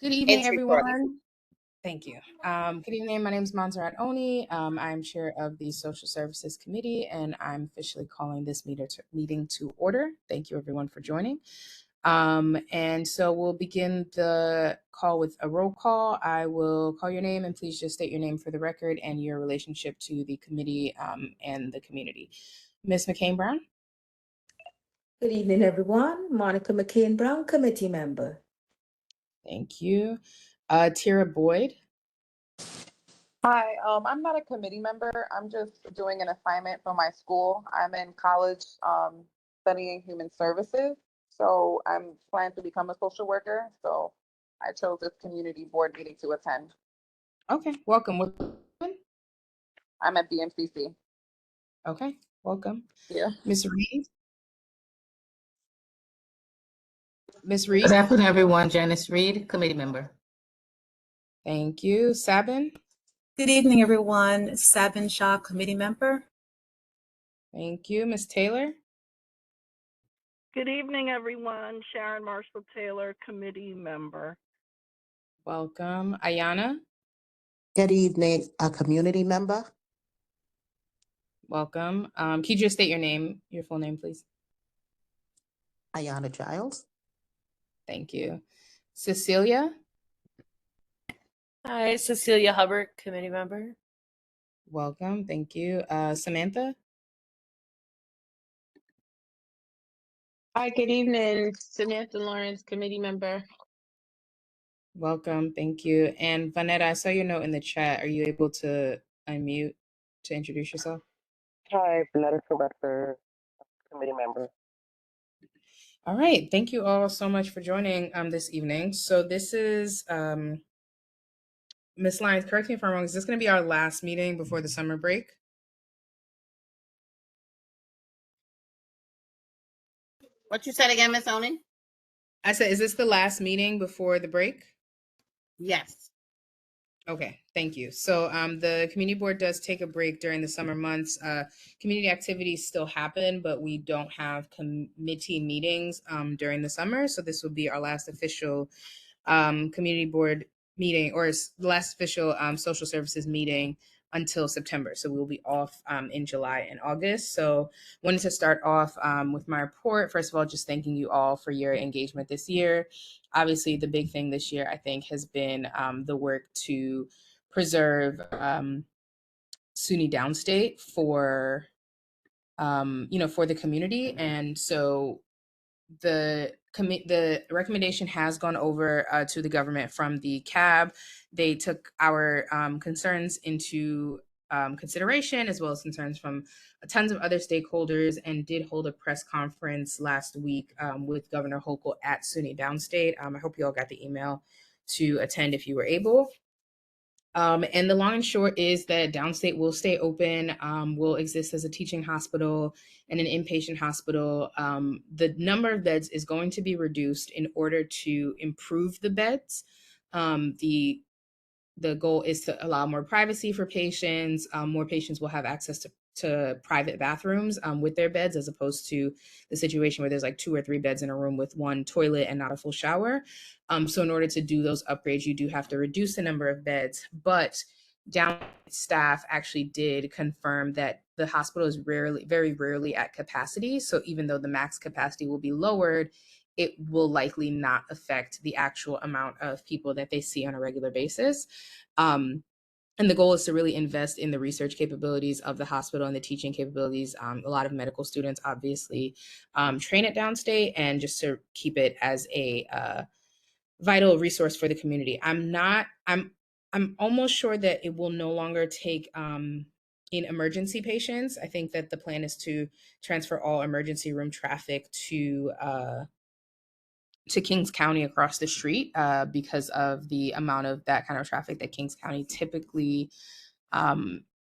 Good evening, It's recording. everyone. Thank you. Good evening. My name is Montserrat Oni. I'm chair of the Social Services Committee, and I'm officially calling this meeting to order. Thank you, everyone, for joining. And so we'll begin the call with a roll call. I will call your name, and please just state your name for the record and your relationship to the committee and the community. Ms. McCain-Brown? Good evening, everyone. Monica McCain-Brown, committee member. Thank you. Tira Boyd? Hi, I'm not a committee member. I'm just doing an assignment for my school. I'm in college studying human services. So I'm planning to become a social worker. So I chose this community board meeting to attend. Okay, welcome. I'm at BMCC. Okay, welcome. Yeah. Ms. Reed? Ms. Reed? Good afternoon, everyone. Janice Reed, committee member. Thank you. Sabin? Good evening, everyone. Sabin Shah, committee member. Thank you. Ms. Taylor? Good evening, everyone. Sharon Marshall Taylor, committee member. Welcome. Ayana? Good evening, a community member. Welcome. Can you just state your full name, please? Ayana Giles. Thank you. Cecilia? Hi, Cecilia Hubbard, committee member. Welcome. Thank you. Samantha? Hi, good evening. Samantha Lawrence, committee member. Welcome. Thank you. And Vanetta, I saw your note in the chat. Are you able to unmute to introduce yourself? Hi, Vanetta Sylvester, committee member. All right. Thank you all so much for joining this evening. So this is Ms. Lyons, correct me if I'm wrong. Is this going to be our last meeting before the summer break? What you said again, Ms. Oni? I said, is this the last meeting before the break? Yes. Okay, thank you. So the community board does take a break during the summer months. Community activities still happen, but we don't have committee meetings during the summer. So this will be our last official community board meeting, or the last official social services meeting until September. So we'll be off in July and August. So wanted to start off with my report. First of all, just thanking you all for your engagement this year. Obviously, the big thing this year, I think, has been the work to preserve SUNY Downstate for the community. And so the recommendation has gone over to the government from the CAB. They took our concerns into consideration, as well as concerns from tons of other stakeholders, and did hold a press conference last week with Governor Hochul at SUNY Downstate. I hope you all got the email to attend if you were able. And the long and short is that Downstate will stay open, will exist as a teaching hospital and an inpatient hospital. The number of beds is going to be reduced in order to improve the beds. The goal is to allow more privacy for patients. More patients will have access to private bathrooms with their beds, as opposed to the situation where there's like 2 or 3 beds in a room with one toilet and not a full shower. So in order to do those upgrades, you do have to reduce the number of beds. But down staff actually did confirm that the hospital is very rarely at capacity. So even though the max capacity will be lowered, it will likely not affect the actual amount of people that they see on a regular basis. And the goal is to really invest in the research capabilities of the hospital and the teaching capabilities. A lot of medical students obviously train at Downstate, and just to keep it as a vital resource for the community. I'm almost sure that it will no longer take in emergency patients. I think that the plan is to transfer all emergency room traffic to Kings County across the street because of the amount of that kind of traffic that Kings County typically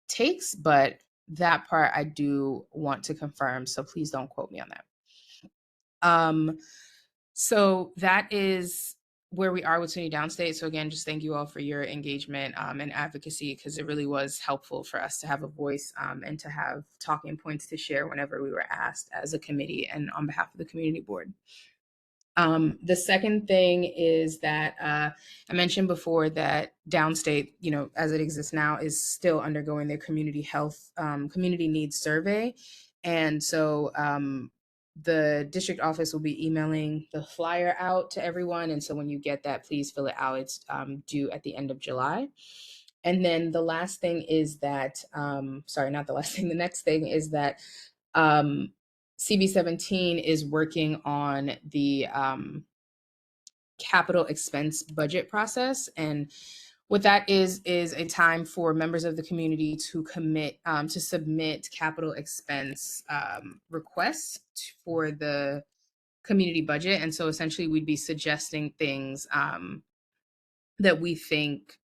takes. But that part I do want to confirm, so please don't quote me on that. So that is where we are with SUNY Downstate. So again, just thank you all for your engagement and advocacy, because it really was helpful for us to have a voice and to have talking points to share whenever we were asked as a committee and on behalf of the community board. The second thing is that I mentioned before that downstate, as it exists now, is still undergoing their community health, community needs survey. And so the district office will be emailing the flyer out to everyone. And so when you get that, please fill it out. It's due at the end of July. And then the last thing is that, sorry, not the last thing, the next thing is that CB17 is working on the capital expense budget process. And what that is a time for members of the community to commit to submit capital expense requests for the community budget. And so essentially we'd be suggesting things that we think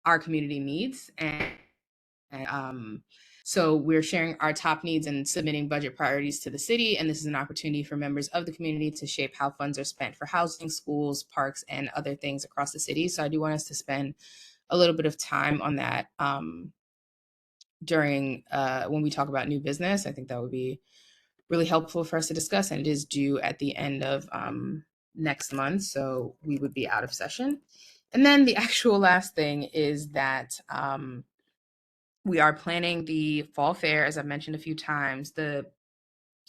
our community needs. And so we're sharing our top needs and submitting budget priorities to the city. And this is an opportunity for members of the community to shape how funds are spent for housing, schools, parks, and other things across the city. So I do want us to spend a little bit of time on that during when we talk about new business. I think that would be really helpful for us to discuss. And it is due at the end of next month. So we would be out of session. And then the actual last thing is that we are planning the fall fair, as I've mentioned a few times. The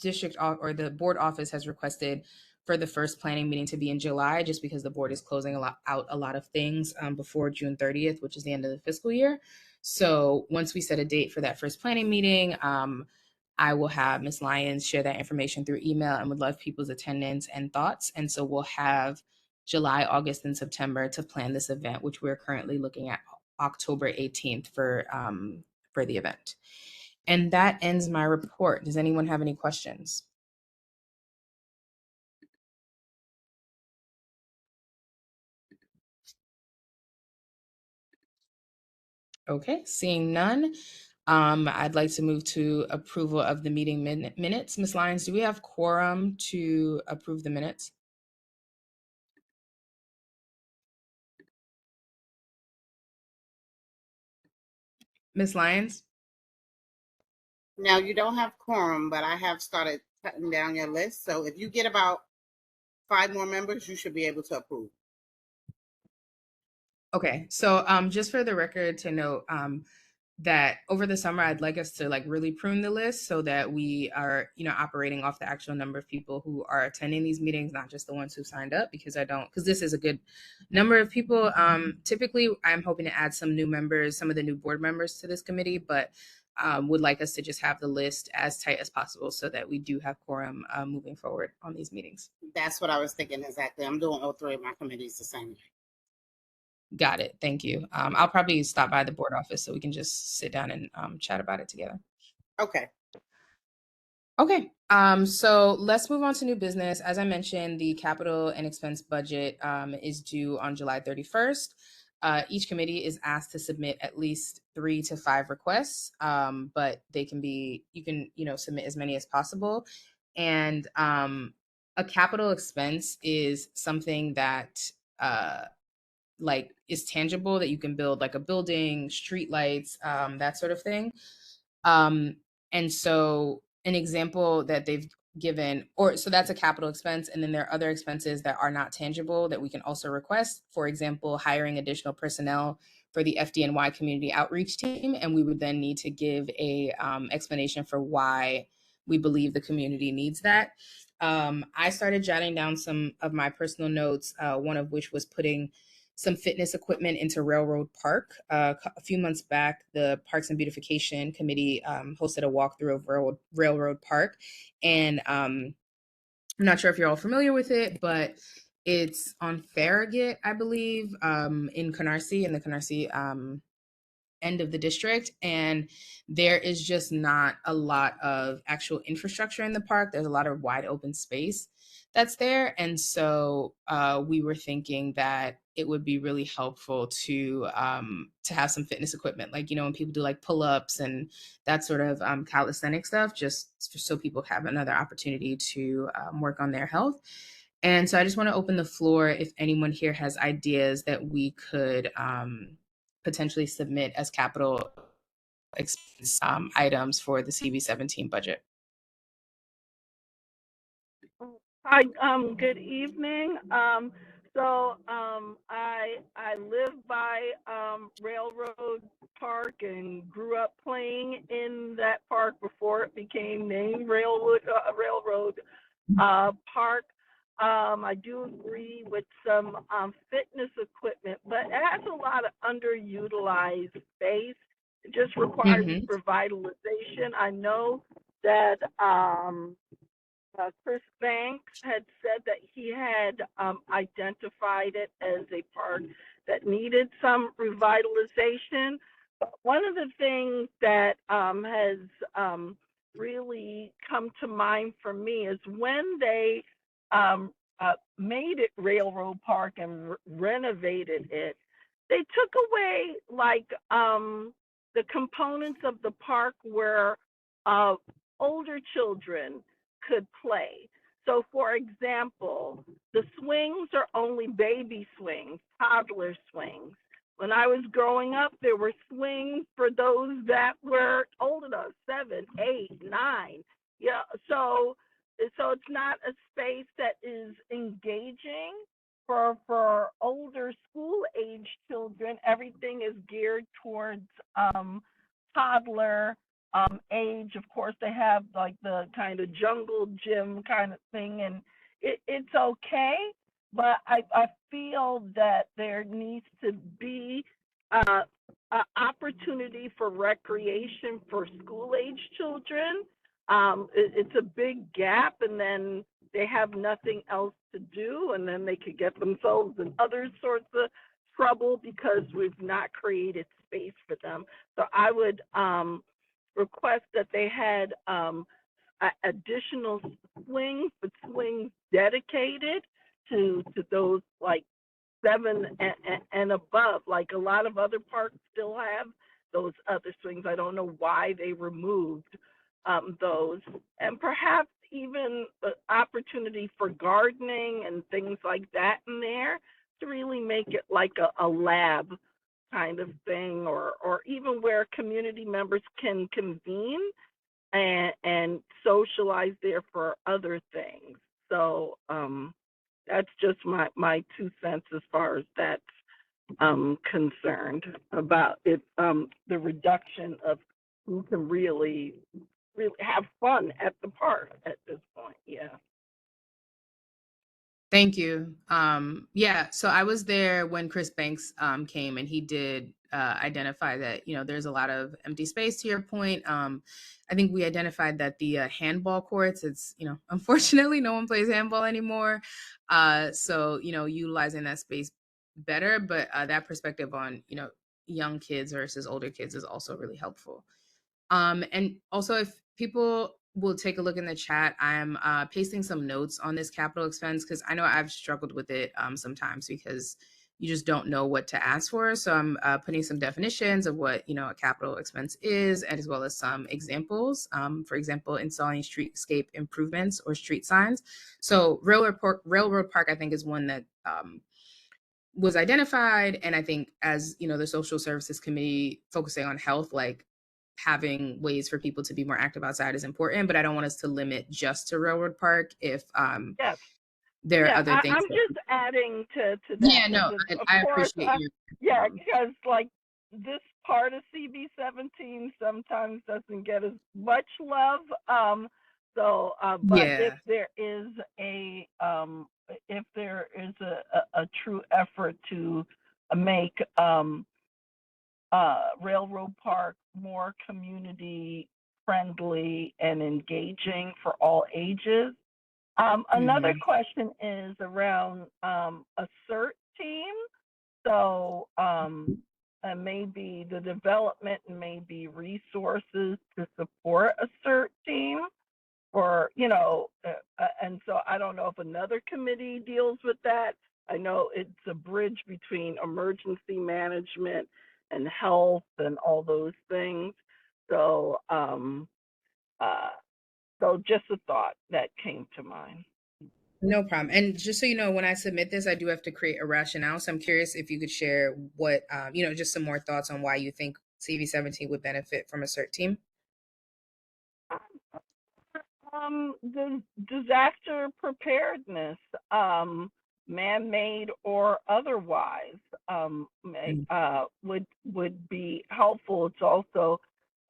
district or the board office has requested for the first planning meeting to be in July, just because the board is closing out a lot of things before June 30th, which is the end of the fiscal year. So once we set a date for that first planning meeting, I will have Ms. Lyons share that information through email and would love people's attendance and thoughts. And so we'll have July, August, and September to plan this event, which we're currently looking at October 18th for the event. And that ends my report. Does anyone have any questions? Okay, seeing none, I'd like to move to approval of the meeting minutes. Ms. Lyons, do we have quorum to approve the minutes? Ms. Lyons? Now, you don't have quorum, but I have started cutting down your list. So if you get about 5 more members, you should be able to approve. Okay, so just for the record to note that over the summer, I'd like us to really prune the list so that we are, operating off the actual number of people who are attending these meetings, not just the ones who signed up, because this is a good number of people. Typically, I'm hoping to add some new members, some of the new board members to this committee, but would like us to just have the list as tight as possible so that we do have quorum moving forward on these meetings. That's what I was thinking exactly. I'm doing all 3 of my committees the same way. Got it. Thank you. I'll probably stop by the board office so we can just sit down and chat about it together. Okay. Okay. So let's move on to new business. As I mentioned, the capital and expense budget is due on July 31st. Each committee is asked to submit at least 3 to 5 requests, but you can submit as many as possible. And a capital expense is something that is tangible, that you can build, like a building, street lights, that sort of thing. And so an example that they've given, so that's a capital expense. And then there are other expenses that are not tangible that we can also request. For example, hiring additional personnel for the FDNY community outreach team. And we would then need to give a explanation for why we believe the community needs that. I started jotting down some of my personal notes, one of which was putting some fitness equipment into Railroad Park. A few months back, the Parks and Beautification Committee hosted a walkthrough of Railroad Park. And I'm not sure if you're all familiar with it, but it's on Farragut, I believe, in Canarsie, in the Canarsie end of the district. And there is just not a lot of actual infrastructure in the park. There's a lot of wide open space that's there. And so we were thinking that it would be really helpful to have some fitness equipment, when people do pull-ups and that sort of calisthenic stuff, just so people have another opportunity to work on their health. And so I just want to open the floor if anyone here has ideas that we could potentially submit as capital expense items for the CB17 budget. Hi, good evening. I live by Railroad Park and grew up playing in that park before it became named Railroad Park. I do agree with some fitness equipment, but it has a lot of underutilized space. It just requires Mm-hmm. revitalization. I know that Chris Banks had said that he had identified it as a park that needed some revitalization. But one of the things that has really come to mind for me is when they made it Railroad Park and renovated it, they took away like the components of the park where older children could play. So, for example, the swings are only baby swings, toddler swings. When I was growing up, there were swings for those that were old enough, 7, 8, 9. Yeah, so it's not a space that is engaging for older school age children. Everything is geared towards toddler age. Of course, they have like the kind of jungle gym kind of thing, and it's okay. But I feel that there needs to be an opportunity for recreation for school age children. It's a big gap, and then they have nothing else to do, and then they could get themselves in other sorts of trouble because we've not created space for them. So I would request that they had additional swings, but swings dedicated to those like 7 and above. Like a lot of other parks still have those other swings. I don't know why they removed those, and perhaps even the opportunity for gardening and things like that in there to really make it like a lab kind of thing, or even where community members can convene and socialize there for other things. So that's just my 2 cents as far as that's concerned about it, the reduction of who can really have fun at the park at this point. Yeah. Thank you. Yeah, so I was there when Chris Banks came, and he did identify that, you know, there's a lot of empty space, to your point. I think we identified that the handball courts, it's, you know, unfortunately no one plays handball anymore. So, you know, utilizing that space better, but that perspective on, you know, young kids versus older kids is also really helpful. And also, if people will take a look in the chat, I'm pasting some notes on this capital expense because I know I've struggled with it sometimes because you just don't know what to ask for. So I'm putting some definitions of what, you know, a capital expense is, and as well as some examples. For example, installing streetscape improvements or street signs. So Railroad Park, I think, is one that was identified, and I think, as you know, the social services committee focusing on health, like having ways for people to be more active outside is important, but I don't want us to limit just to Railroad Park if Yes. there are other things. I'm just adding to that. Yeah, no, of I course, appreciate you. yeah, because like this part of CB17 sometimes doesn't get as much love. But Yeah. if there is a true effort to make Railroad Park more community friendly and engaging for all ages. Another question is around a CERT team. So maybe the development and maybe resources to support a CERT team, or, you know, and so I don't know if another committee deals with that. I know it's a bridge between emergency management and health and all those things. So, so just a thought that came to mind. No problem. And just so you know, when I submit this, I do have to create a rationale. So I'm curious if you could share what, you know, just some more thoughts on why you think CV17 would benefit from a CERT team. The disaster preparedness, man-made or otherwise, would be helpful. It's also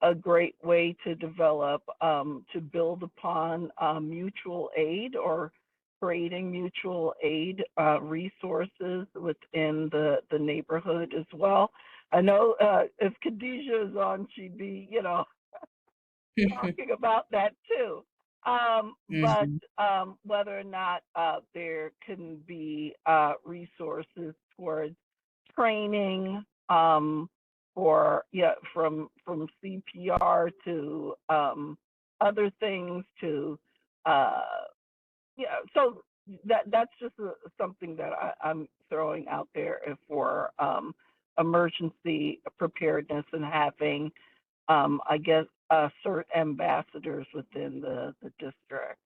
a great way to develop, to build upon mutual aid or creating mutual aid resources within the neighborhood as well. I know if Khadijah is on, she'd be, talking about that too. But whether or not there can be resources towards training, for from CPR to other things to so that's just something that I'm throwing out there for emergency preparedness and having I guess CERT ambassadors within the district.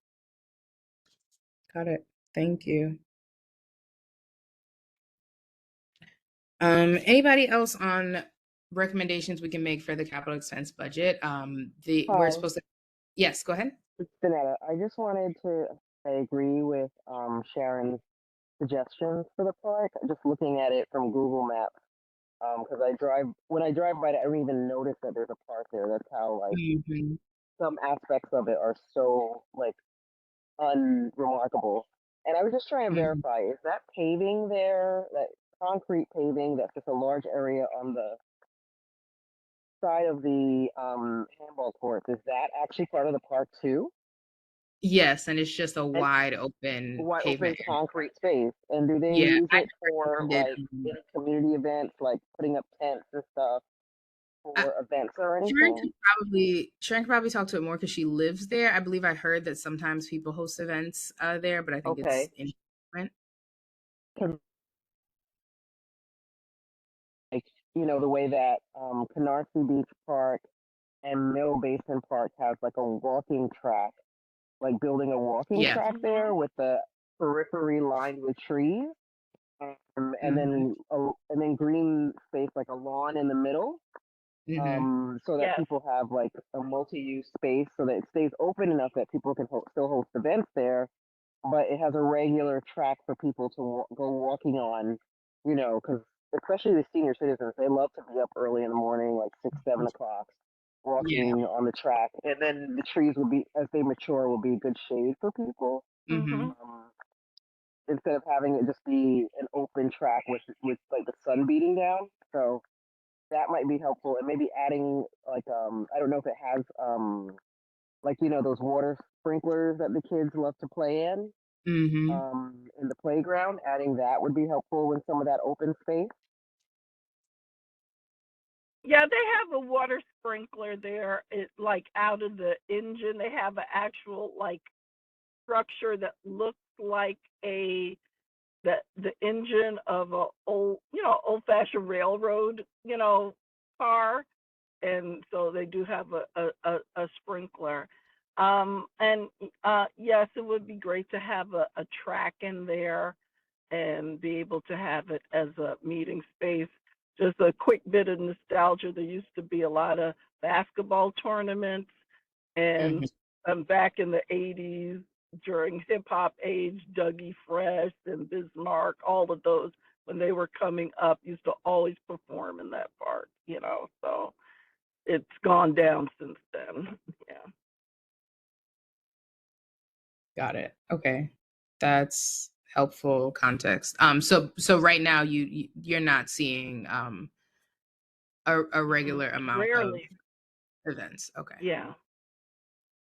Got it. Thank you. Anybody else on recommendations we can make for the capital expense budget? We're Hi, supposed to. Yes, go ahead. it's Danetta. I just wanted to I agree with Sharon's suggestions for the park. Just looking at it from Google Maps, because when I drive by it, I don't even notice that there's a park there. That's how like Mhm. some aspects of it are so like unremarkable. And I was just trying to Mhm. verify, is that paving there, that concrete paving, that's just a large area on the side of the handball courts, is that actually part of the park too? Yes, and it's just a And wide open wide open pavement. concrete space. And do they Yeah, use I it for recommended. like any community events, like putting up tents and stuff Uh, for events or Sharon anything? could probably talk to it more because she lives there. I believe I heard that sometimes people host events there, but I think it's Okay. infrequent. 'Cause, like, the way that Canarsie Beach Park and Mill Basin Park has like a walking track, like building a walking Yeah. track there with the periphery lined with trees, and Mhm. then green space like a lawn in the middle, Mhm. so that Yes. people have like a multi-use space, so that it stays open enough that people can still host events there, but it has a regular track for people to go walking on, because especially the senior citizens, they love to be up early in the morning, like 6, 7 o'clock, Yeah. walking on the track, and then the trees will be, as they mature, will be a good shade for people. Mhm. Instead of having it just be an open track with like the sun beating down. So that might be helpful, and maybe adding like I don't know if it has like those water sprinklers that the kids love to play Mhm. in the playground. Adding that would be helpful with some of that open space. Yeah, they have a water sprinkler there. It like out of the engine. They have an actual like structure that looks like the engine of a old fashioned railroad, car. And so they do have a sprinkler. And yes, it would be great to have a track in there and be able to have it as a meeting space. Just a quick bit of nostalgia. There used to be a lot of basketball tournaments, and Mhm. back in the 80s during hip hop age, Dougie Fresh and Bismarck, all of those, when they were coming up, used to always perform in that park, so it's gone down since then. Yeah. Got it. Okay. That's helpful context. So right now you're not seeing a regular amount of Rarely. events. Okay. Yeah.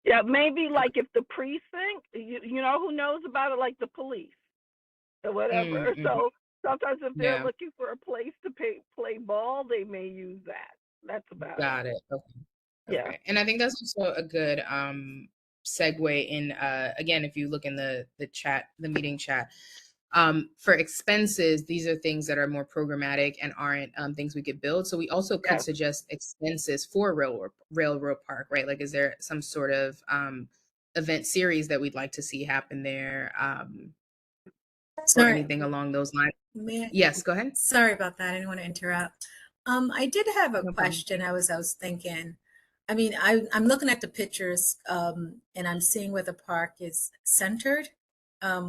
Yeah, maybe like if the precinct, who knows about it, like the police or whatever. Mm-hmm. So sometimes if they're Yeah. looking for a place to play ball, they may use that. That's about it. Got it. Okay. Yeah. Okay. And I think that's also a good segue in again, if you look in the chat, the meeting chat, for expenses, these are things that are more programmatic and aren't things we could build. So we also could Yes. suggest expenses for Railroad Park, right? Like, is there some sort of event series that we'd like to see happen there, or Sorry, anything along those lines? may I- Yes, go ahead. sorry about that. I didn't want to interrupt. I did have a No problem. question. I was thinking, I mean, I'm looking at the pictures, and I'm seeing where the park is centered,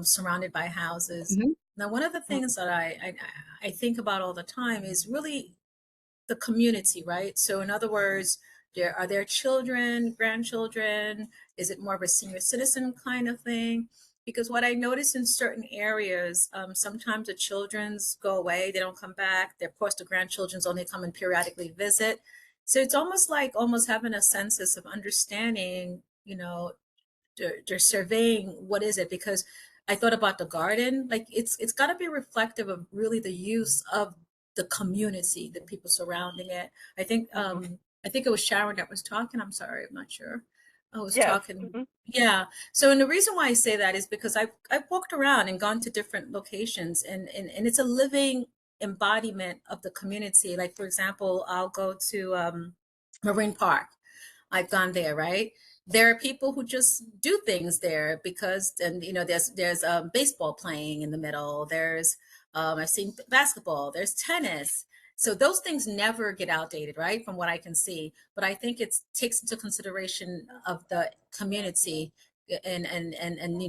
surrounded by houses. Mhm. Now, one of the things that I think about all the time is really the community, right? So, in other words, are there children, grandchildren? Is it more of a senior citizen kind of thing? Because what I notice in certain areas, sometimes the children's go away, they don't come back. Of course, the grandchildren's only come and periodically visit. So it's almost like almost having a census of understanding, they're surveying what is it, because I thought about the garden, like it's got to be reflective of really the use of the community, the people surrounding it. I think I think it was Sharon that was talking. I'm sorry, I'm not sure. I was Yes. talking. Yeah. So, and the reason why I say that is because I've walked around and gone to different locations, and it's a living embodiment of the community. Like, for example, I'll go to Marine Park. I've gone there, right? There are people who just do things there because, and there's baseball playing in the middle. There's I've seen basketball. There's tennis. So those things never get outdated, right? From what I can see. But I think it takes into consideration of the community, and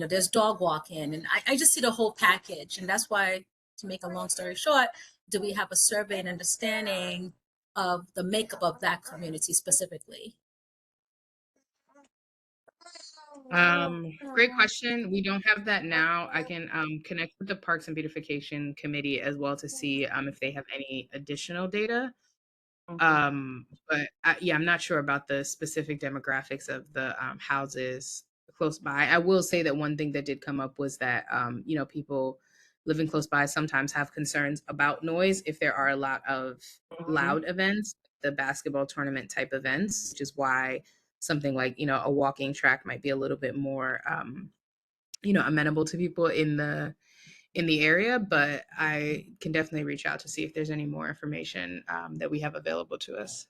there's dog walking, and I just see the whole package, and that's why, to make a long story short, do we have a survey and understanding of the makeup of that community specifically? Great question. We don't have that now. I can connect with the Parks and Beautification Committee as well to see if they have any additional data. But yeah, I'm not sure about the specific demographics of the houses close by. I will say that one thing that did come up was that people living close by sometimes have concerns about noise if there are a lot of loud events, the basketball tournament type events, which is why something like a walking track might be a little bit more amenable to people in the area. But I can definitely reach out to see if there's any more information that we have available to us.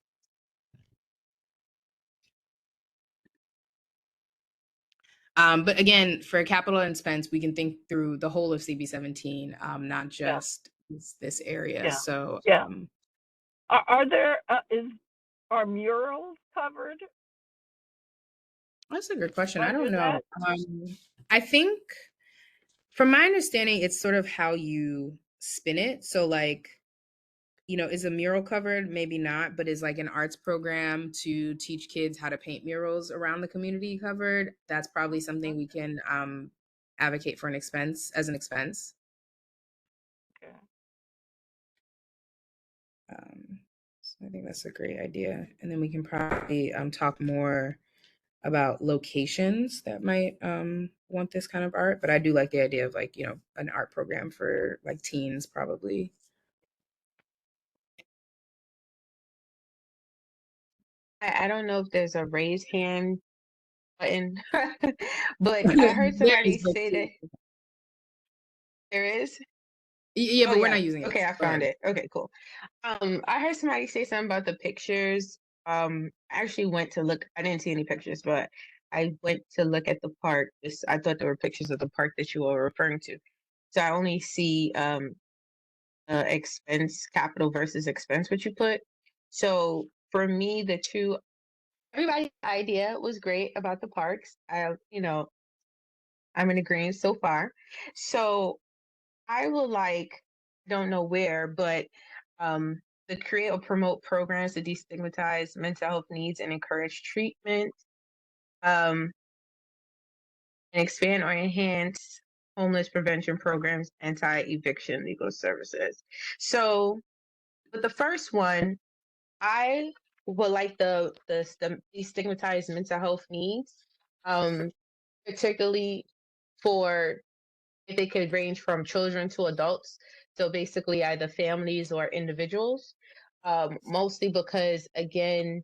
But again, for capital expense, we can think through the whole of CB17, not just this area. Yeah. So Yeah. Are there are murals covered? That's a good question. I under don't know. that? I think, from my understanding, it's sort of how you spin it. So, like, is a mural covered? Maybe not, but is like an arts program to teach kids how to paint murals around the community covered? That's probably something we can advocate for an expense. Okay. So I think that's a great idea. And then we can probably talk more about locations that might want this kind of art. But I do like the idea of, like, an art program for like teens probably. I don't know if there's a raise hand button, but I heard somebody say that there is. Yeah, Oh but we're yeah. not using it. Okay, I Go ahead. found it. Okay, cool. I heard somebody say something about the pictures. I actually went to look. I didn't see any pictures, but I went to look at the park. I thought there were pictures of the park that you were referring to. So I only see expense, capital versus expense, what you put. So for me, everybody's idea was great about the parks. I'm in agreement so far. So I will don't know where, but to create or promote programs to destigmatize mental health needs and encourage treatment, and expand or enhance homeless prevention programs, anti-eviction legal services. So with the first one, I would like the destigmatized mental health needs, particularly for if they could range from children to adults. So basically, either families or individuals. Mostly because, again,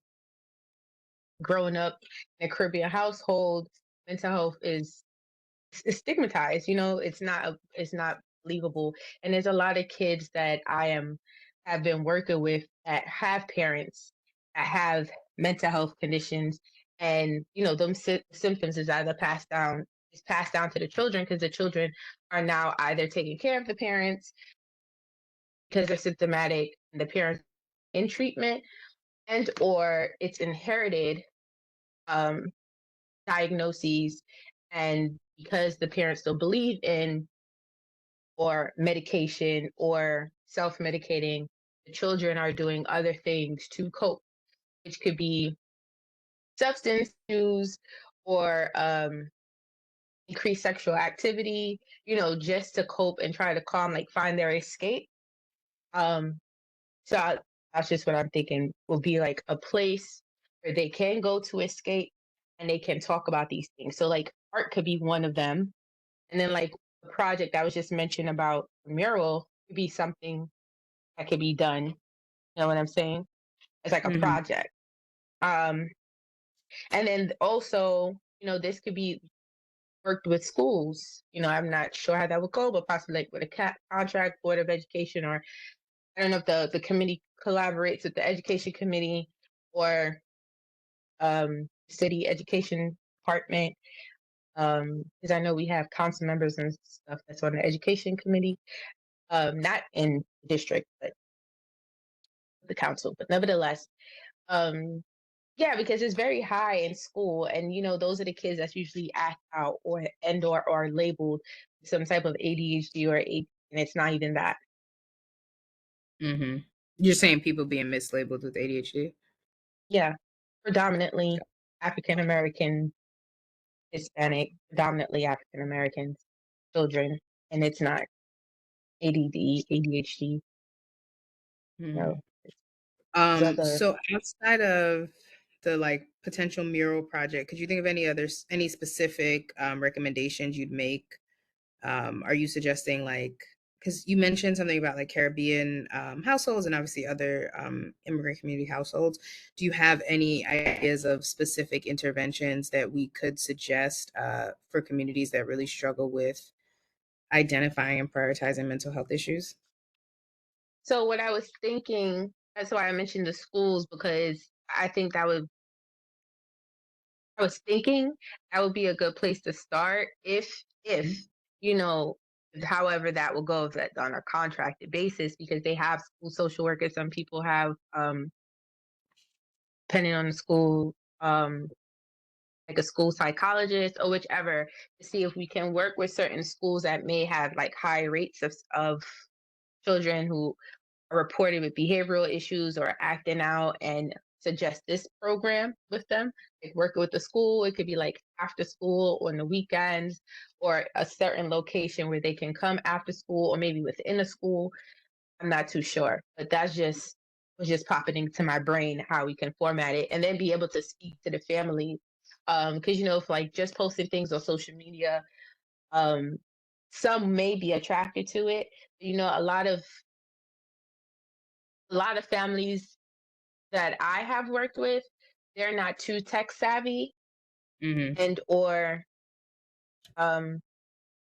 growing up in a Caribbean household, mental health is stigmatized. It's not believable, and there's a lot of kids that have been working with that have parents that have mental health conditions, and them symptoms is passed down to the children because the children are now either taking care of the parents because they're symptomatic and the parents in treatment, and or it's inherited diagnoses, and because the parents don't believe in or medication or self-medicating, the children are doing other things to cope, which could be substance use or increased sexual activity, just to cope and try to calm, like find their escape. Um, that's just what I'm thinking will be like a place where they can go to escape and they can talk about these things. So like art could be one of them. And then like the project I was just mentioned about the mural could be something that could be done. You know what I'm saying? It's like a Mhm. project. Um, and then also, this could be worked with schools. I'm not sure how that would go, but possibly like with a contract, Board of Education, or I don't know if the committee collaborates with the education committee or city education department. Because I know we have council members and stuff that's on the education committee, not in the district, but the council. But nevertheless, yeah, because it's very high in school, and those are the kids that's usually act out or are labeled with some type of ADHD or AD, and it's not even that. Mhm. You're saying people being mislabeled with ADHD? Yeah, predominantly African American, Hispanic, predominantly African Americans, children, and it's not ADD, ADHD. No, Mhm. it's other. So outside of the like potential mural project, could you think of any specific recommendations you'd make? Are you suggesting like, because you mentioned something about like Caribbean households and obviously other immigrant community households. Do you have any ideas of specific interventions that we could suggest for communities that really struggle with identifying and prioritizing mental health issues? So what I was thinking, that's why I mentioned the schools, because I think I was thinking that would be a good place to start if you know however that will go, if that's on a contracted basis, because they have school social workers. Some people have depending on the school, like a school psychologist or whichever, to see if we can work with certain schools that may have like high rates of children who are reported with behavioral issues or acting out, and suggest this program with them. Like working with the school, it could be like after school or on the weekends, or a certain location where they can come after school or maybe within a school. I'm not too sure, but that's just was just popping into my brain how we can format it and then be able to speak to the family. Because if like just posting things on social media, um, some may be attracted to it. A lot of families that I have worked with, they're not too tech savvy, Hmm. and or um,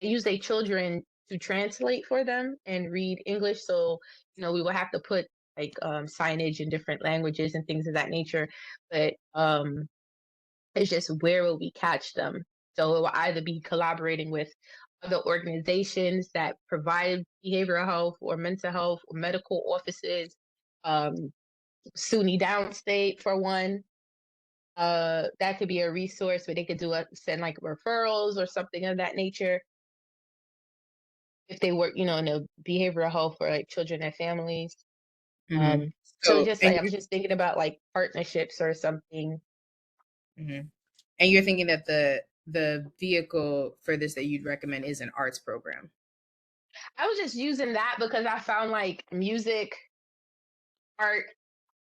they use their children to translate for them and read English. So we will have to put like signage in different languages and things of that nature. But it's just where will we catch them? So it will either be collaborating with other organizations that provide behavioral health or mental health or medical offices, um, SUNY Downstate for one. That could be a resource where they could send like referrals or something of that nature if they work, in the behavioral health for like children and families. Hmm. So So, just like I'm just thinking about like partnerships or something. mhm. And you're thinking that the vehicle for this that you'd recommend is an arts program. I was just using that because I found like music, art,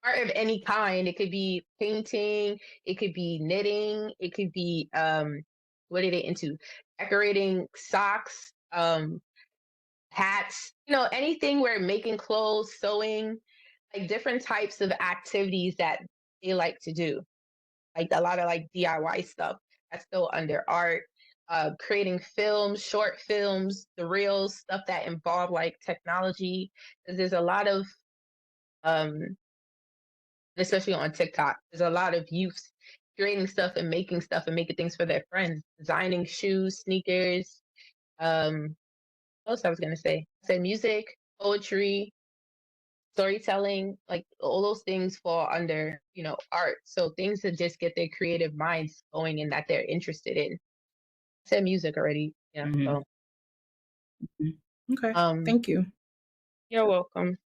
art of any kind. It could be painting, it could be knitting, it could be what are they into? Decorating socks, hats, anything where making clothes, sewing, like different types of activities that they like to do. Like a lot of like DIY stuff that's still under art. Creating films, short films, the reels, stuff that involve like technology. Because there's a lot of um especially on TikTok, there's a lot of youth creating stuff and making things for their friends, designing shoes, sneakers. What else I was gonna say? Say music, poetry, storytelling, like all those things fall under, art. So things to just get their creative minds going and that they're interested in. I said music already. Yeah. Mhm. So, Okay, um, thank you. you're welcome.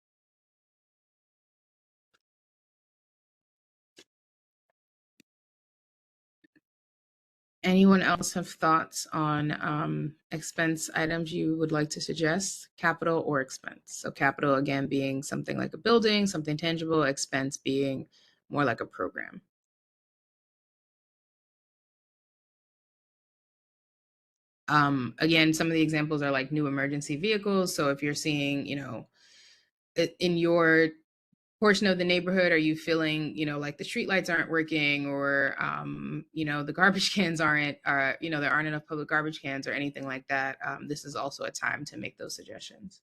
Anyone else have thoughts on expense items you would like to suggest, capital or expense? So capital, again, being something like a building, something tangible, expense being more like a program. Again, some of the examples are like new emergency vehicles. So if you're seeing, in your portion of the neighborhood, are you feeling, like the streetlights aren't working, or the garbage cans aren't, there aren't enough public garbage cans or anything like that? This is also a time to make those suggestions.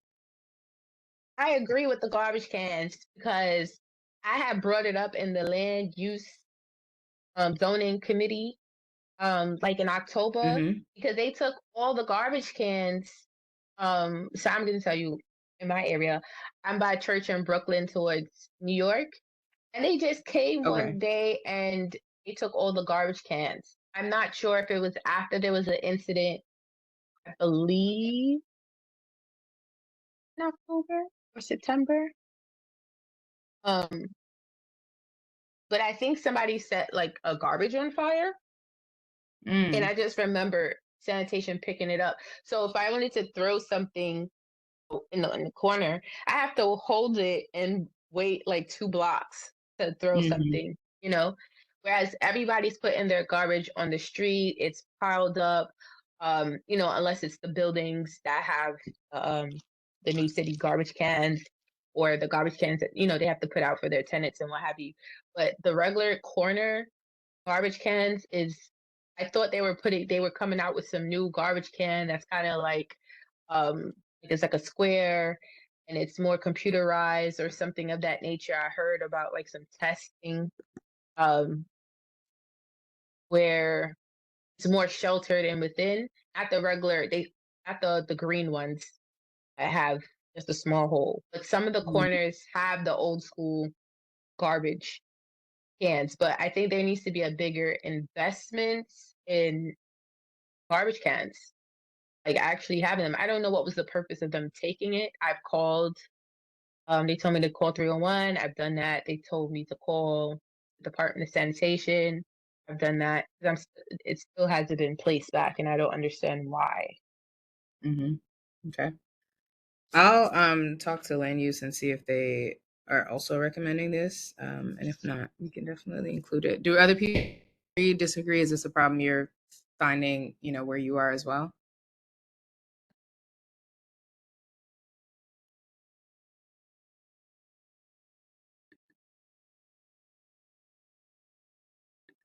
I agree with the garbage cans because I had brought it up in the land use zoning committee like in October, Mm-hmm. because they took all the garbage cans. So I'm gonna tell you, in my area, I'm by church in Brooklyn towards New York, and they just came Okay. one day and they took all the garbage cans. I'm not sure if it was after there was an incident, I believe in October or September. Um, but I think somebody set like a garbage on fire. And I just remember sanitation picking it up. So if I wanted to throw something in the corner, I have to hold it and wait like 2 blocks to throw Mm-hmm. something, you know? Whereas everybody's putting their garbage on the street, it's piled up, unless it's the buildings that have um, the new city garbage cans or the garbage cans that, they have to put out for their tenants and what have you. But the regular corner garbage cans is, I thought they were coming out with some new garbage can that's kind of it's like a square and it's more computerized or something of that nature. I heard about like some testing um where it's more sheltered and within, at the regular they at the green ones that have just a small hole. But some of the corners have the old school garbage cans, but I think there needs to be a bigger investment in garbage cans, like actually having them. I don't know what was the purpose of them taking it. I've called, they told me to call 301. I've done that. They told me to call the Department of Sanitation. I've done that. It still hasn't been placed back, and I don't understand why. Mm-hmm. Okay. I'll talk to land use and see if they are also recommending this. And if not, we can definitely include it. Do other people disagree? Is this a problem you're finding, where you are as well?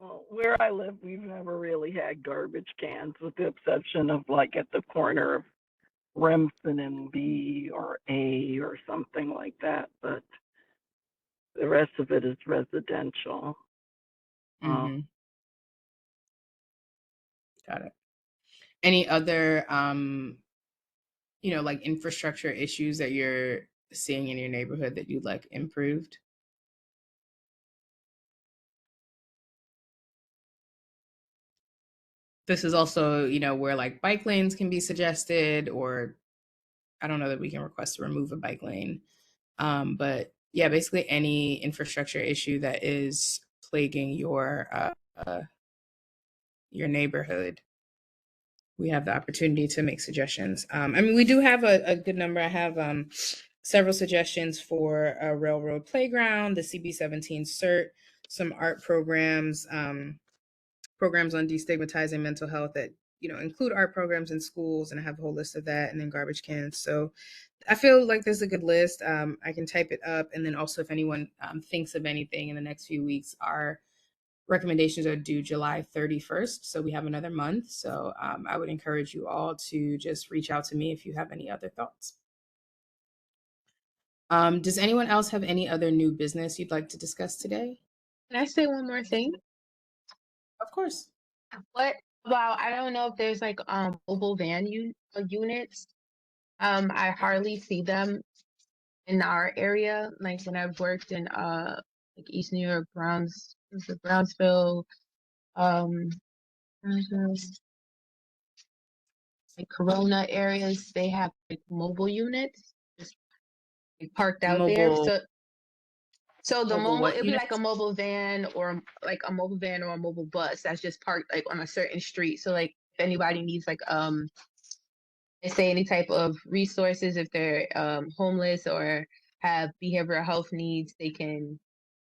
Well, where I live, we've never really had garbage cans, with the exception of like at the corner of Remsen and B or A or something like that. But the rest of it is residential. Mm-hmm. Got it. Any other, like infrastructure issues that you're seeing in your neighborhood that you'd like improved? This is also, where like bike lanes can be suggested, or I don't know that we can request to remove a bike lane. But yeah, basically any infrastructure issue that is plaguing your neighborhood, we have the opportunity to make suggestions. We do have a good number. I have several suggestions for a railroad playground, the CB17 CERT, some art programs, programs on destigmatizing mental health that include art programs in schools, and I have a whole list of that, and then garbage cans. So I feel like there's a good list. I can type it up, and then also if anyone thinks of anything in the next few weeks, our recommendations are due July 31st, so we have another month. So I would encourage you all to just reach out to me if you have any other thoughts. Does anyone else have any other new business you'd like to discuss today? Can I say one more thing? Of course. What about, I don't know if there's like mobile van units. I hardly see them in our area, like when I've worked in like East New York, Brownsville, um, like Corona areas, they have like mobile units just like, parked out there. Mobile, So the mobile mobile, what it'd be like a units? mobile van or like a mobile van or a mobile bus that's just parked like on a certain street. So like if anybody needs like let's say any type of resources, if they're homeless or have behavioral health needs, they can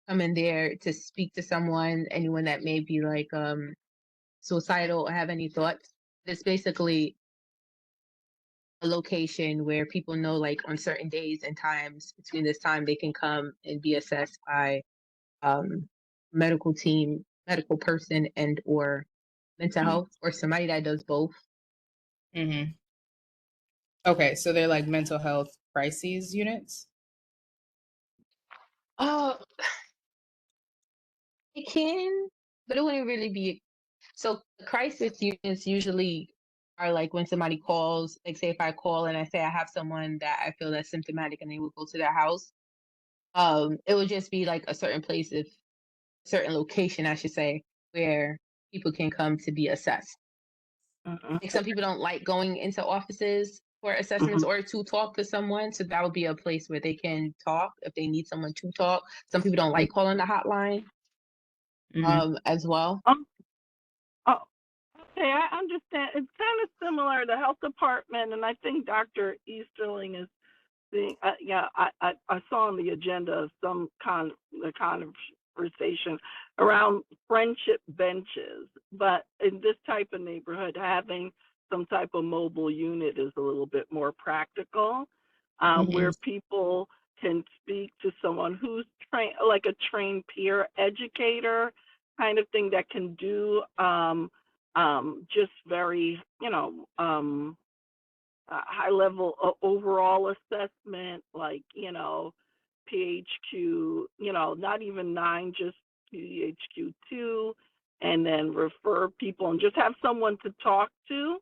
come in there to speak to someone, anyone that may be like suicidal or have any thoughts. It's basically a location where people know like on certain days and times between this time they can come and be assessed by um medical team, medical person and or mental health or somebody that does both. Mm-hmm. Okay, so they're like mental health crises units. Oh, it can, but it wouldn't really be. So crisis units usually are like when somebody calls, like say if I call and I say I have someone that I feel that's symptomatic and they will go to their house. It would just be like a certain place, if certain location, I should say, where people can come to be assessed. Mhm. Like some people don't like going into offices for assessments Mhm. or to talk to someone, so that would be a place where they can talk if they need someone to talk. Some people don't like calling the hotline, Mm-hmm. as well. Oh, okay, I understand. It's kind of similar. The health department, and I think Dr. Easterling is the yeah. I saw on the agenda some the conversation around friendship benches, but in this type of neighborhood, having some type of mobile unit is a little bit more practical, Mm-hmm. where people can speak to someone who's trained, like a trained peer educator kind of thing that can do just very, high level overall assessment, like, PHQ, not even 9, just PHQ 2, and then refer people and just have someone to talk to.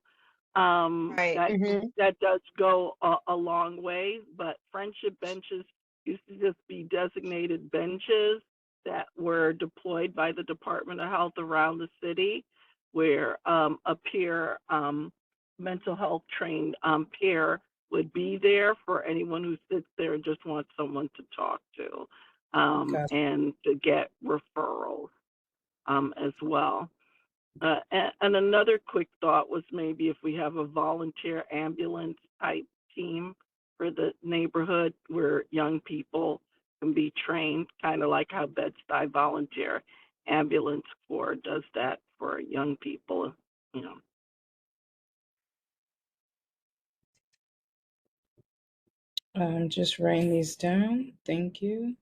Right. That that does go a long way, but friendship benches used to just be designated benches that were deployed by the Department of Health around the city, where a peer mental health trained peer would be there for anyone who sits there and just wants someone to talk to, Gotcha. and to get referrals as well. And another quick thought was maybe if we have a volunteer ambulance type team for the neighborhood where young people can be trained, kind of like how Bed-Stuy Volunteer Ambulance Corps does that for young people, you know. I'm just writing these down. Thank you.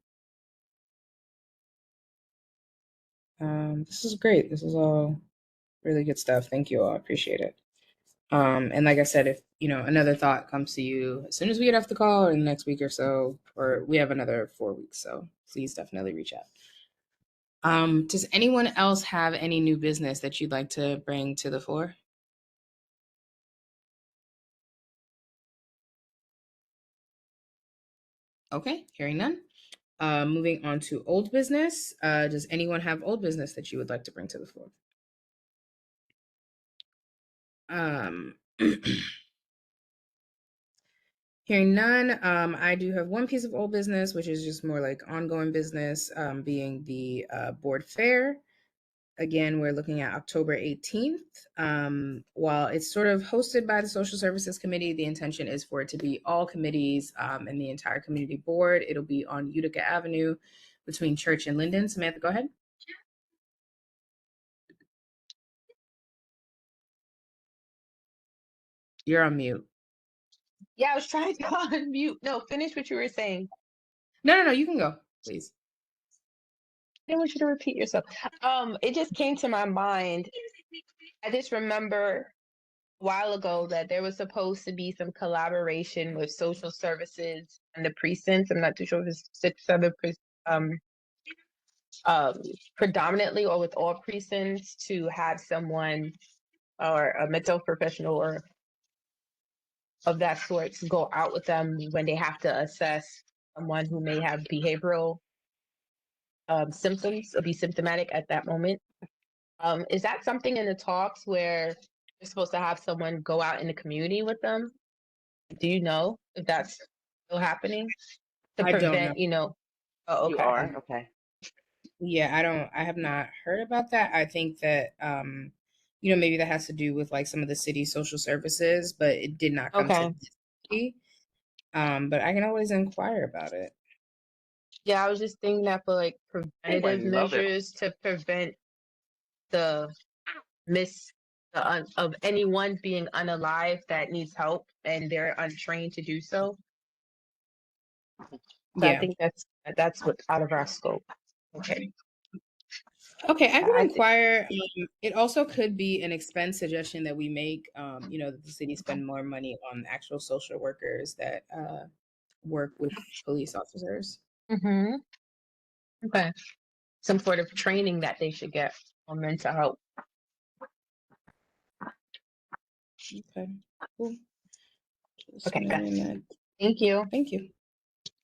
This is great. This is all really good stuff. Thank you all. I appreciate it. And like I said, if another thought comes to you as soon as we get off the call or in the next week or so, or we have another 4 weeks, so please definitely reach out. Does anyone else have any new business that you'd like to bring to the floor? Okay, hearing none. Moving on to old business. Does anyone have old business that you would like to bring to the floor? Hearing none, I do have one piece of old business, which is just more like ongoing business, being the board fair. Again, we're looking at October 18th. While it's sort of hosted by the Social Services Committee, the intention is for it to be all committees and the entire community board. It'll be on Utica Avenue between Church and Linden. Samantha, go ahead. You're on mute. Yeah, I was trying to unmute. No, finish what you were saying. No, you can go, please. I didn't want you to repeat yourself. It just came to my mind. I just remember a while ago that there was supposed to be some collaboration with social services and the precincts. I'm not too sure if it's 6 other predominantly or with all precincts to have someone or a mental professional or of that sort to go out with them when they have to assess someone who may have behavioral symptoms or be symptomatic at that moment. Is that something in the talks where you're supposed to have someone go out in the community with them? Do you know if that's still happening to I don't know. prevent? Oh, You okay. are? Okay. Yeah, I have not heard about that. I think that maybe that has to do with like some of the city social services, but it did not come to Okay. this city. But I can always inquire about it. Yeah, I was just thinking that for like I preventative love it. measures to prevent the of anyone being unalive that needs help and they're untrained to do so. So I Yeah. think that's what's out of our scope. Okay. Okay, I can I think inquire. It also could be an expense suggestion that we make. That the city spend more money on actual social workers that work with police officers. hmm okay. Some sort of training that they should get on mental health. Okay, cool. Just Okay. noting that. Thank you. Thank you.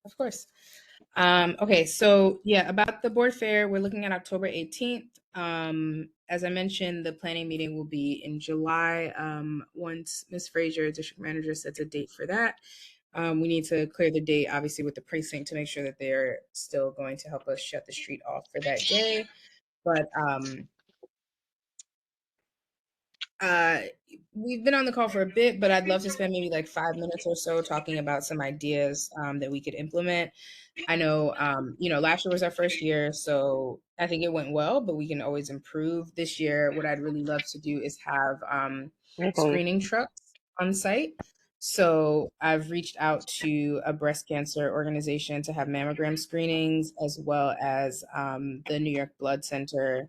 Of course. Okay, so yeah, about the board fair, we're looking at October 18th. As I mentioned, the planning meeting will be in July. Once Ms. Frazier, district manager, sets a date for that. We need to clear the date, obviously, with the precinct to make sure that they're still going to help us shut the street off for that day. But we've been on the call for a bit, but I'd love to spend maybe like 5 minutes or so talking about some ideas that we could implement. I know, last year was our first year, so I think it went well, but we can always improve. This year, what I'd really love to do is have screening trucks on site. So I've reached out to a breast cancer organization to have mammogram screenings, as well as the New York Blood Center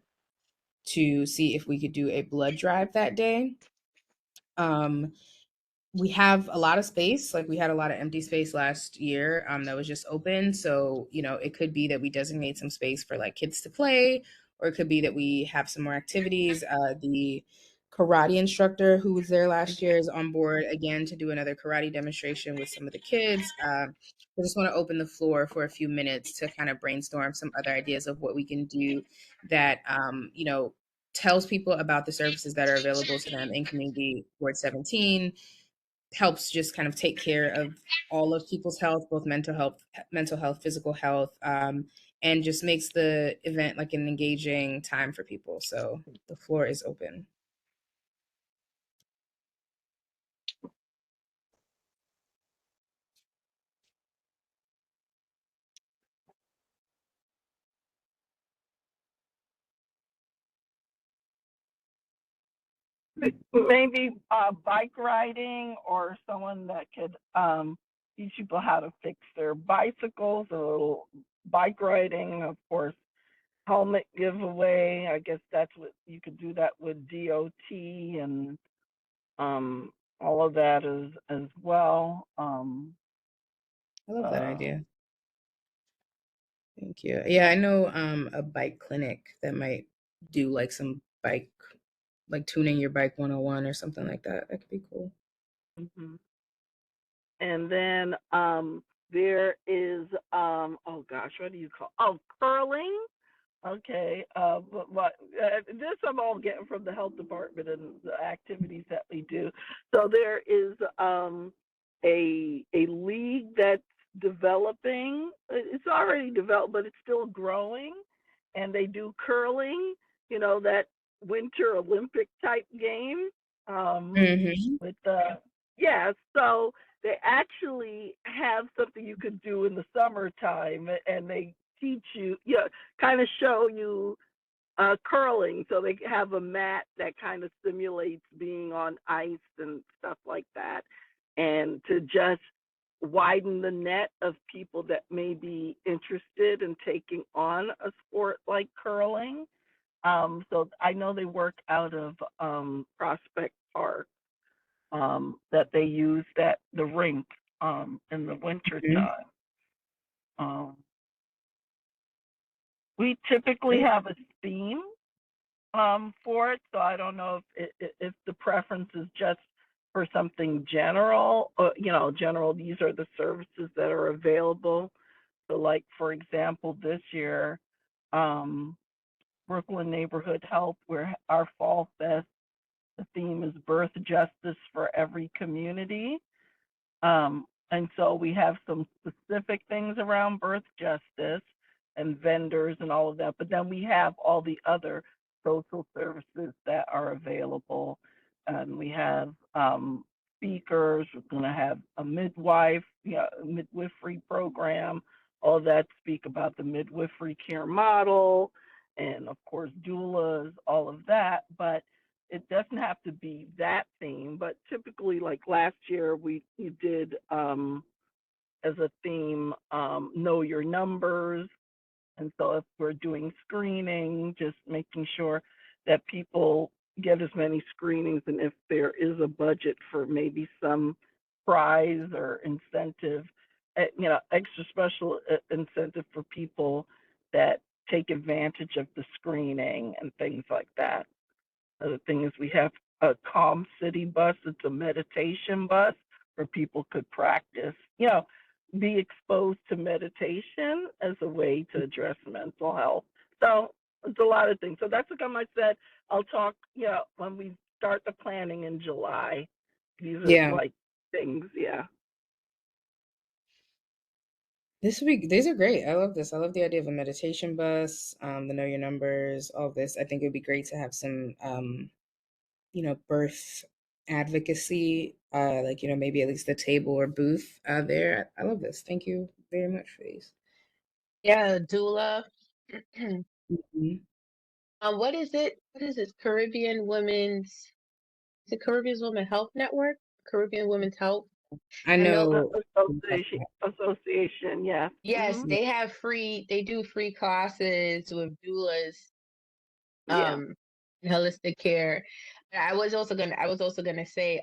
to see if we could do a blood drive that day. We have a lot of space. Like we had a lot of empty space last year that was just open. So, it could be that we designate some space for like kids to play, or it could be that we have some more activities. The karate instructor who was there last year is on board again to do another karate demonstration with some of the kids. I just want to open the floor for a few minutes to kind of brainstorm some other ideas of what we can do that, tells people about the services that are available to them in Community Ward 17, helps just kind of take care of all of people's health, both mental health, physical health, and just makes the event like an engaging time for people. So the floor is open. Maybe bike riding, or someone that could teach people how to fix their bicycles, a little bike riding, of course, helmet giveaway. I guess that's what you could do that with DOT and all of that as well. I love that idea. Thank you. Yeah, I know a bike clinic that might do like some bike, like tuning your bike 101 or something like that. That could be cool. Mm-hmm. And then there is oh gosh, what do you call? Oh, curling. Okay, but this I'm all getting from the health department and the activities that we do. So there is a league that's developing. It's already developed, but it's still growing, and they do curling. That Winter Olympic type game with so they actually have something you could do in the summertime, and they teach you, kind of show you curling. So they have a mat that kind of simulates being on ice and stuff like that, and to just widen the net of people that may be interested in taking on a sport like curling. So I know they work out of Prospect Park, that they use the rink in the winter time. We typically have a theme for it, so I don't know if the preference is just for something general, or, general, these are the services that are available. So like, for example, this year, Brooklyn Neighborhood Health, where our Fall Fest, the theme is birth justice for every community. And so we have some specific things around birth justice and vendors and all of that, but then we have all the other social services that are available. And we have speakers, we're gonna have a midwife, midwifery program, all that speak about the midwifery care model, and of course doulas, all of that, but it doesn't have to be that theme, but typically like last year we did as a theme, know your numbers. And so if we're doing screening, just making sure that people get as many screenings, and if there is a budget for maybe some prize or incentive, extra special incentive for people that take advantage of the screening and things like that. The thing is, we have a Calm City bus. It's a meditation bus where people could practice, be exposed to meditation as a way to address mental health. So it's a lot of things. So that's what I said. I'll talk, when we start the planning in July. These are like things, These are great. I love this. I love the idea of a meditation bus, the know your numbers, all of this. I think it would be great to have some, birth advocacy, like, maybe at least a table or booth there. I love this. Thank you very much for these. Yeah, doula. Mhm. What is it? What is this? Caribbean Women's, is it Caribbean Women Health Network? Caribbean Women's Health. I know. Association, yes. Yes, they have they do free classes with doulas, holistic care. I was also gonna say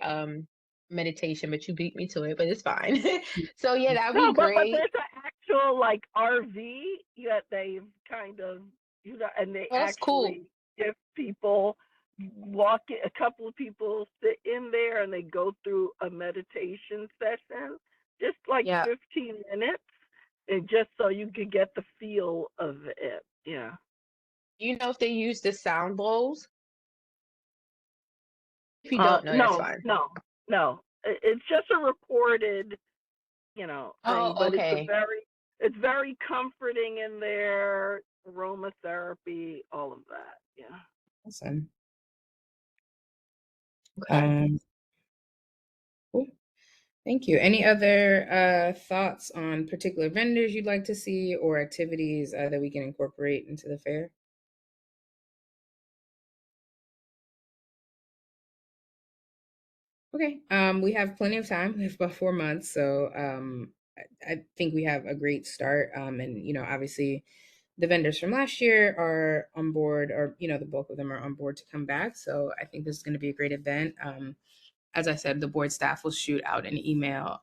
meditation, but you beat me to it, but it's fine. So yeah, that'd be but great. there's an actual like RV that they've kind of, and they that's cool. give people a couple of people sit in there and they go through a meditation session, just like 15 minutes, and just so you can get the feel of it. Yeah. You know if they use the sound bowls? If you don't know, that's fine. No. It's just a recorded, thing, but okay. it's very comforting in there, aromatherapy, all of that. Yeah. Awesome. Okay. Cool. Thank you. Any other thoughts on particular vendors you'd like to see or activities that we can incorporate into the fair? Okay. We have plenty of time. We have about 4 months, so I think we have a great start. And obviously, the vendors from last year are on board, or the bulk of them are on board to come back. So I think this is going to be a great event. As I said, the board staff will shoot out an email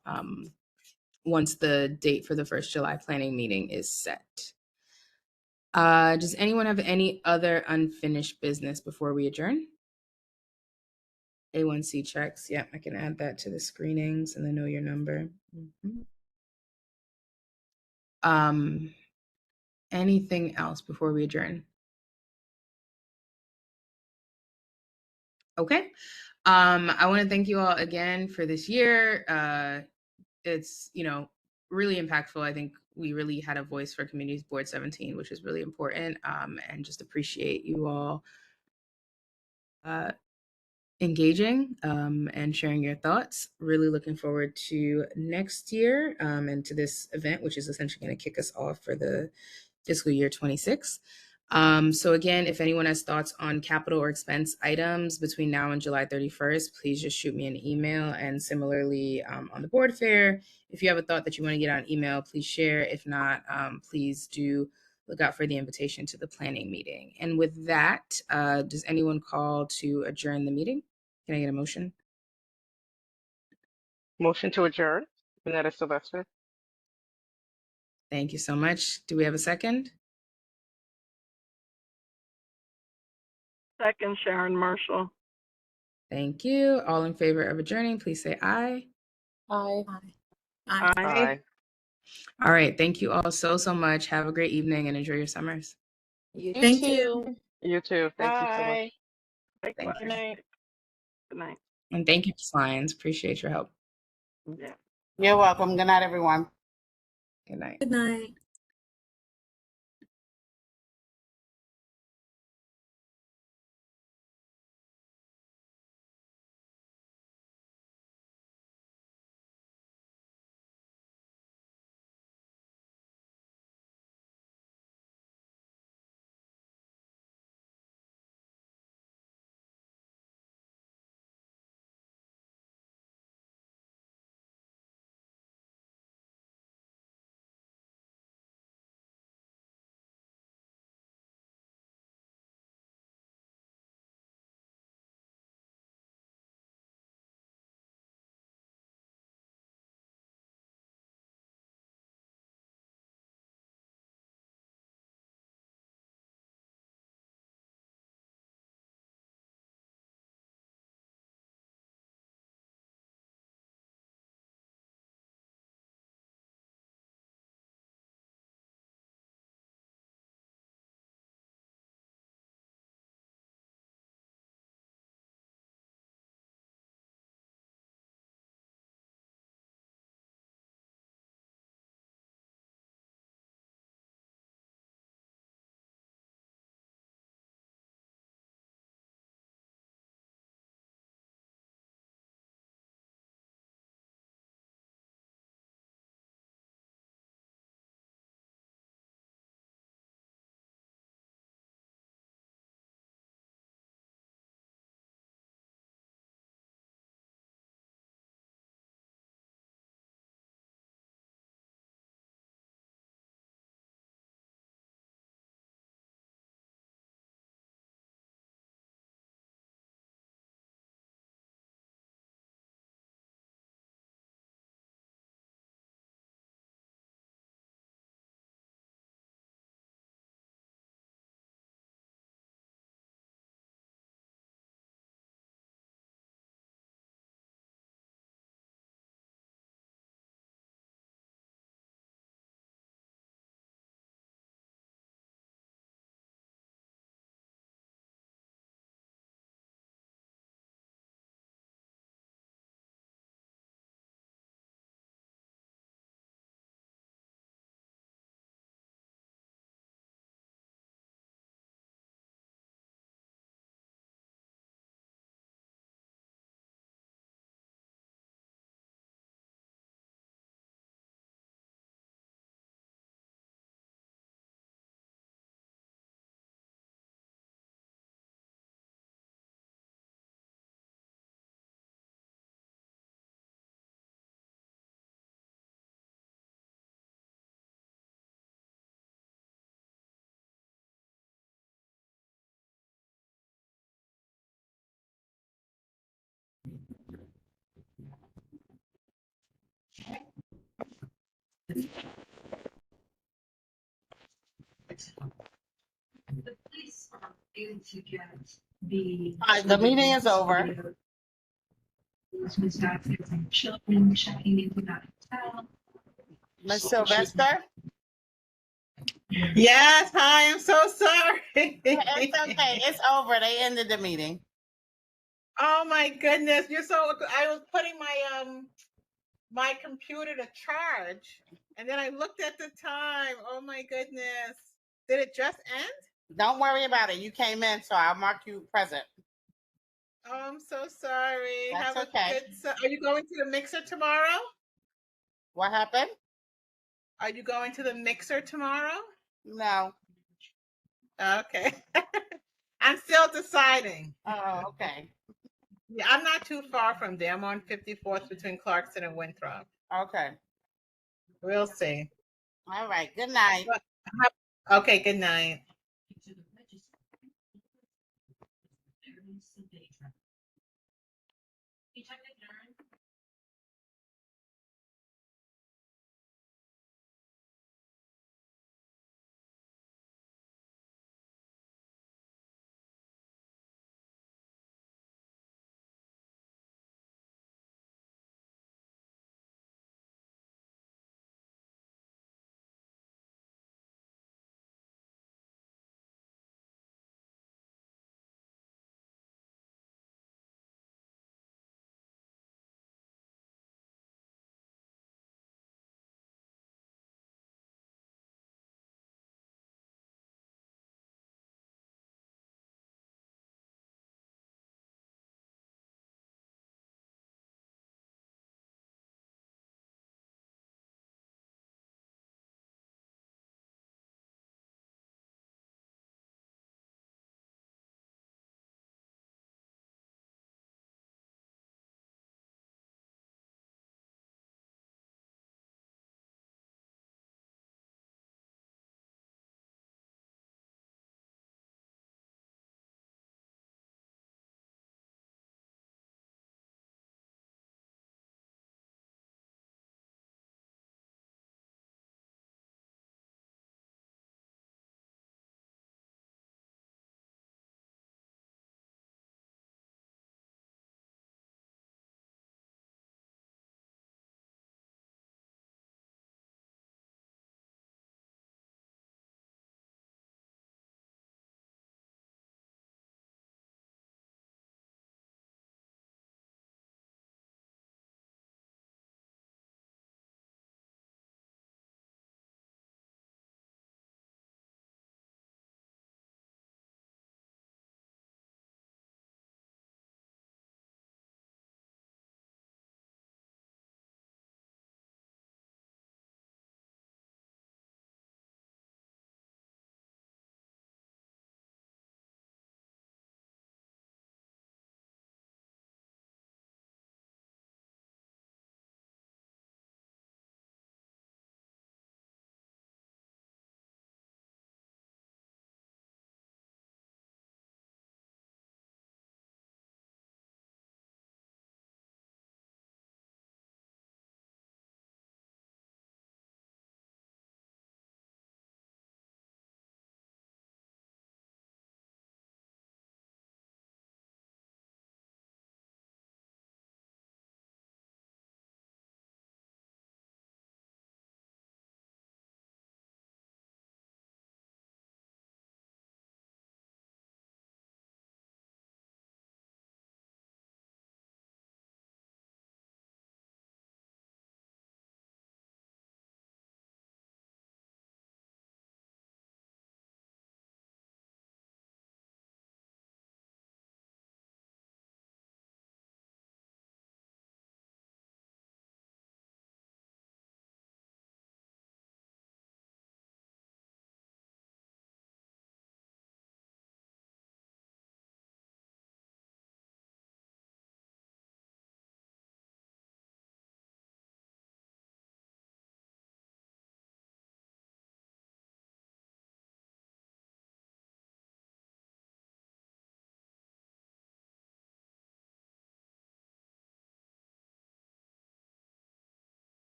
once the date for the first July planning meeting is set. Does anyone have any other unfinished business before we adjourn? A1C checks. Yeah, I can add that to the screenings and the know your number. Anything else before we adjourn? Okay. I want to thank you all again for this year. It's, really impactful. I think we really had a voice for Communities Board 17, which is really important. And just appreciate you all engaging and sharing your thoughts. Really looking forward to next year and to this event, which is essentially going to kick us off for the fiscal year 26. So again, if anyone has thoughts on capital or expense items between now and July 31st, please just shoot me an email. And similarly, on the board fair, if you have a thought that you want to get on email, please share. If not, please do look out for the invitation to the planning meeting. And with that, does anyone call to adjourn the meeting? Can I get a motion? Motion to adjourn. Vanetta Sylvester. Thank you so much. Do we have a second? Second, Sharon Marshall. Thank you. All in favor of adjourning, please say aye. Aye. Aye. All right. Thank you all so much. Have a great evening and enjoy your summers. You Thank too. you. You too. Thank you so much. Bye. Thank Likewise. Good you. night. Good night. And thank you, Science. Appreciate your help. Yeah. You're welcome. Good night, everyone. Good night. Good night. All right, the meeting is over. Ms. Sylvester? Yes, hi, I'm so sorry. It's okay. It's over. They ended the meeting. Oh my goodness, you're so I was putting my computer to charge and then I looked at the time. Oh my goodness. Did it just end? Don't worry about it. You came in, so I'll mark you present. Oh, I'm so sorry. That's Have okay. a good Are you going to the mixer tomorrow? What happened? Are you going to the mixer tomorrow? No. Okay. I'm still deciding. Oh, okay. Yeah, I'm not too far from there. I'm on 54th between Clarkson and Winthrop. Okay. We'll see. All right. Good night. Okay, good night.